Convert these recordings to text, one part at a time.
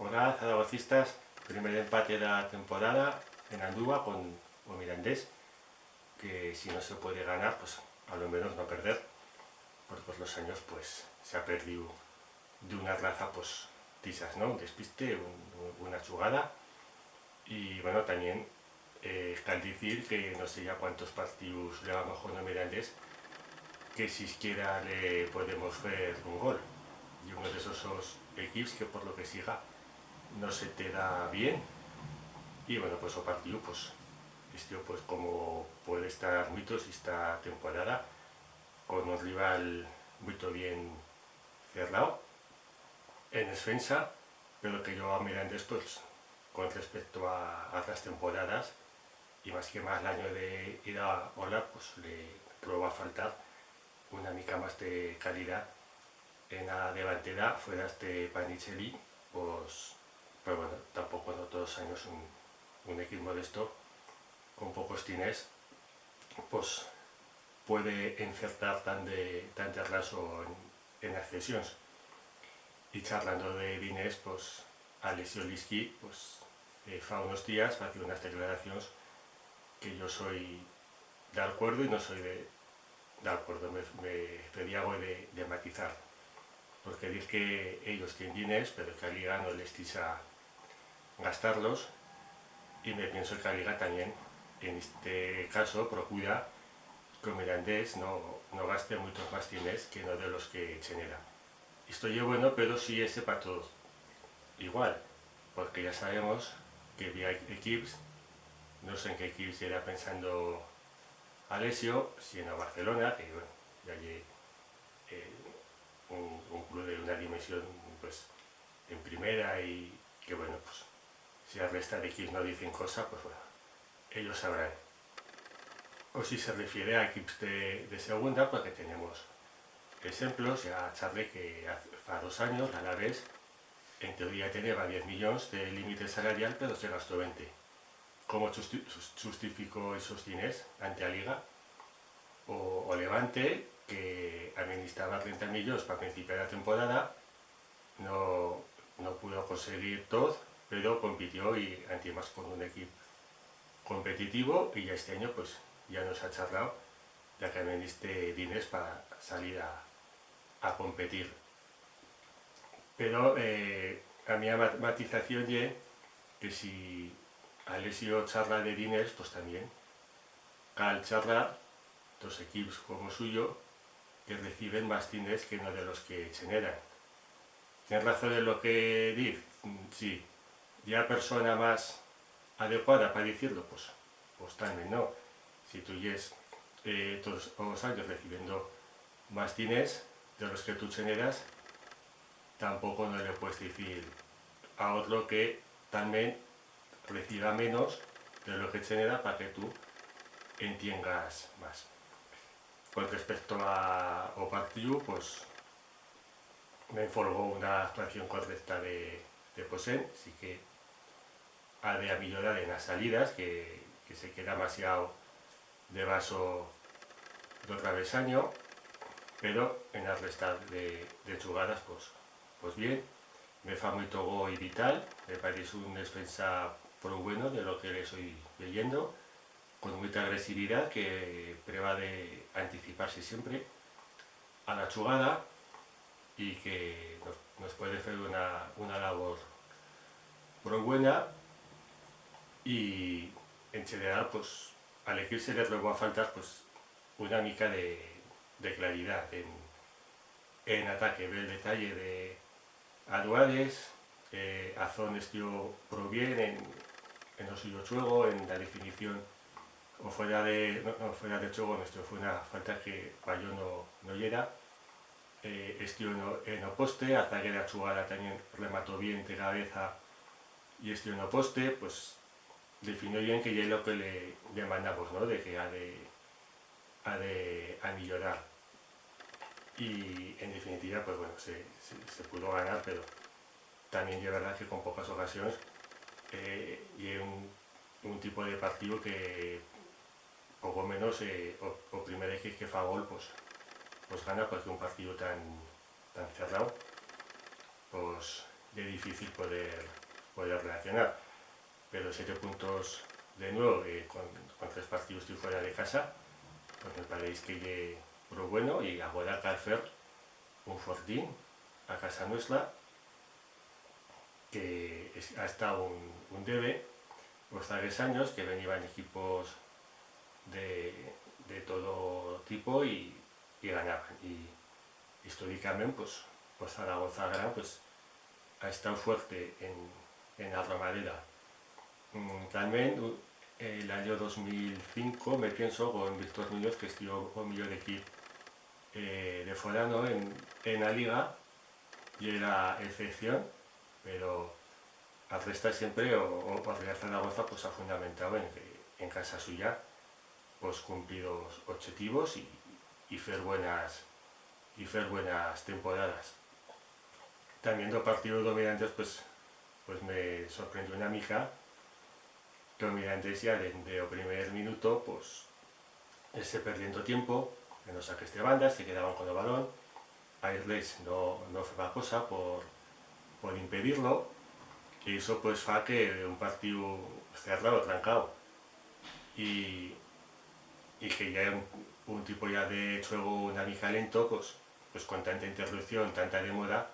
Hola, zaragocistas. Primer empate de la temporada en Andúa con o Mirandés, que si no se puede ganar, pues a lo menos no perder, porque pues, los años pues se ha perdido de una raza pues tisas, ¿no? Un despiste, una jugada. Y bueno, también cal decir que no sé ya cuántos partidos le va mejor no Mirandés, que si siquiera le podemos hacer un gol. Y uno de esos equipos que por lo que siga no se te da bien. Y bueno, pues o partido, pues pues como puede estar muchos esta temporada, con un rival muy bien cerrado en defensa, pero que yo a Mirandés, pues con respecto a otras temporadas, y más el año de ir a Ola, pues le prueba a faltar una mica más de calidad en la delantera fuera este Panicelli, pues, pero bueno, tampoco no todos los años un equipo modesto con pocos tines, pues puede insertar tan de raso en accesiones. Y charlando de Dinés, pues Alessio Lischi, pues fa unos días hace unas declaraciones que yo soy de acuerdo y no soy de acuerdo, me pedía algo de matizar, porque dice que ellos tienen diners, pero que a Liga no les tisa gastarlos, y me pienso que a Liga también, en este caso, procura que Mirandés no gaste muchos más diners que no de los que genera. Esto es bueno, pero sí ese para todos. Igual, porque ya sabemos que había equipos, no sé en qué equipos era pensando Alessio, si en Barcelona, que bueno, ya hay un club de una dimensión pues en primera y que bueno, pues si al resto de equipos no dicen cosas, pues bueno, ellos sabrán. O si se refiere a equipos de segunda, porque tenemos ejemplos, ya charlé que hace 2 años, a la vez, en teoría tenía 10 millones de límite salarial, pero se gastó 20. ¿Cómo justificó esos diners ante la Liga? O Levante, que administraba 30 millones para principiar la temporada, no pudo conseguir todo, pero compitió y ante más con un equipo competitivo, y ya este año pues ya nos ha charlado de que administre diners para salir a competir. Pero a mi matización es que si Alessio charla de diners, pues también cal charla dos equipos como suyo que reciben más diners que no de los que generan. ¿Tienes razón en lo que dice? Sí. ¿Ya persona más adecuada para decirlo? Pues también no. Si tú lleves todos los años recibiendo más diners de los que tú generas, tampoco no le puedes decir a otro que también reciba menos de lo que genera para que tú entiendas más. Con respecto al partido, pues me informó una actuación correcta de Posen, sí que ha de mejorar en las salidas, que se queda demasiado de vaso do travesaño, pero en la resta de jugadas, pues bien, me fa muy togo y vital, me parece un defensa pro bueno de lo que le estoy leyendo, con mucha agresividad que prueba de anticiparse siempre a la jugada y que nos puede hacer una labor muy buena. Y en general pues al equipo se le va a faltar pues una mica de claridad en ataque, ver el detalle de Aduades, Azón estuvo pro bien en lo suyo juego, en la definición o fuera de fuera de juego, esto fue una falta que Bayo no llega, estuvo en el poste, ataque de la jugada también remató bien de cabeza y estuvo en el poste, pues definió bien que ya es lo que le mandamos, ¿no? De que ha de mejorar. Y en definitiva, pues bueno, se pudo ganar, pero también es verdad que con pocas ocasiones y es un tipo de partido que poco menos o primera vez que fa gol pues gana, porque un partido tan cerrado pues difícil poder reaccionar. Pero 7 puntos de nuevo, con 3 partidos estoy fuera de casa, pues me parece que es lo bueno, y ahora cal fer un fortín a casa nuestra, que ha estado un debe los 3 años, que venían equipos de todo tipo y ganaban. Y históricamente, pues Zaragoza Gran pues, ha estado fuerte en la Romareda. También el año 2005 me pienso con Víctor Muñoz, que estuvo un millón de equipo de forano en la liga, y era excepción, pero al resta siempre o Real Zaragoza pues ha fundamentado en casa suya pues cumplir los objetivos y hacer buenas temporadas. También los partidos dominantes pues me sorprendió una mica que dominantes ya desde el primer minuto pues se perdiendo tiempo en los saques de banda, se quedaban con el balón, a irles no fue la cosa por impedirlo, y eso pues fa que un partido cerrado, trancado, y que ya un tipo ya de juego una mica lento, pues con tanta interrupción, tanta demora,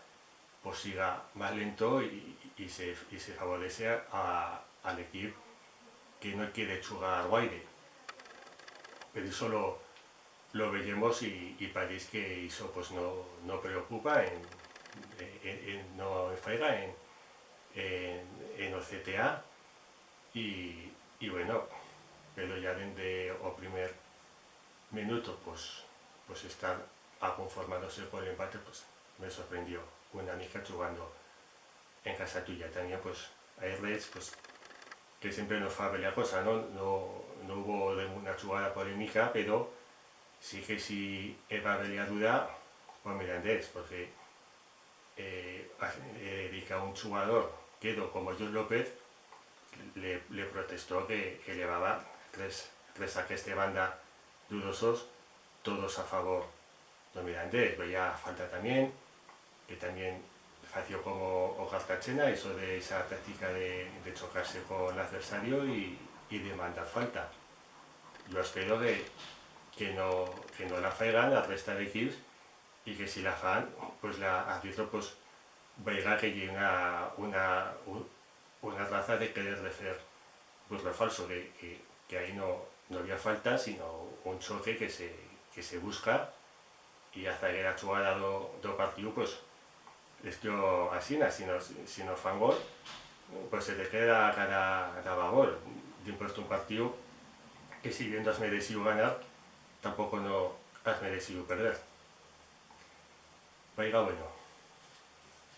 pues siga más lento y se favorece al equipo que no quiere jugar guaire. Pero eso lo veamos y parece que eso pues no preocupa no falla en el CTA, y bueno, pero ya desde el primer minuto pues estar conformándose con el empate pues me sorprendió una mica jugando en casa tuya. También pues a Irles pues que siempre nos fa la cosa, no hubo una jugada polémica, pero sí que si va a haber duda pues Mirandés, porque dedica a un jugador quedo como John López, le protestó que llevaba tres saques de banda dudosos, todos a favor de Mirandés. Veía falta también, que también fació como o Cartagena, eso de esa táctica de chocarse con el adversario y de mandar falta. Yo espero que no la faigan al resto de equipos, y que si la fan, pues la árbitro pues veiga que hay una raza de querer hacer pues lo falso, que ahí no había falta, sino un choque que se busca, y hasta que la jugada do partido pues esto así, si no fan gol, pues se te queda cada gol. De impuesto un partido que si bien has merecido ganar, tampoco no has merecido perder. Vaya bueno.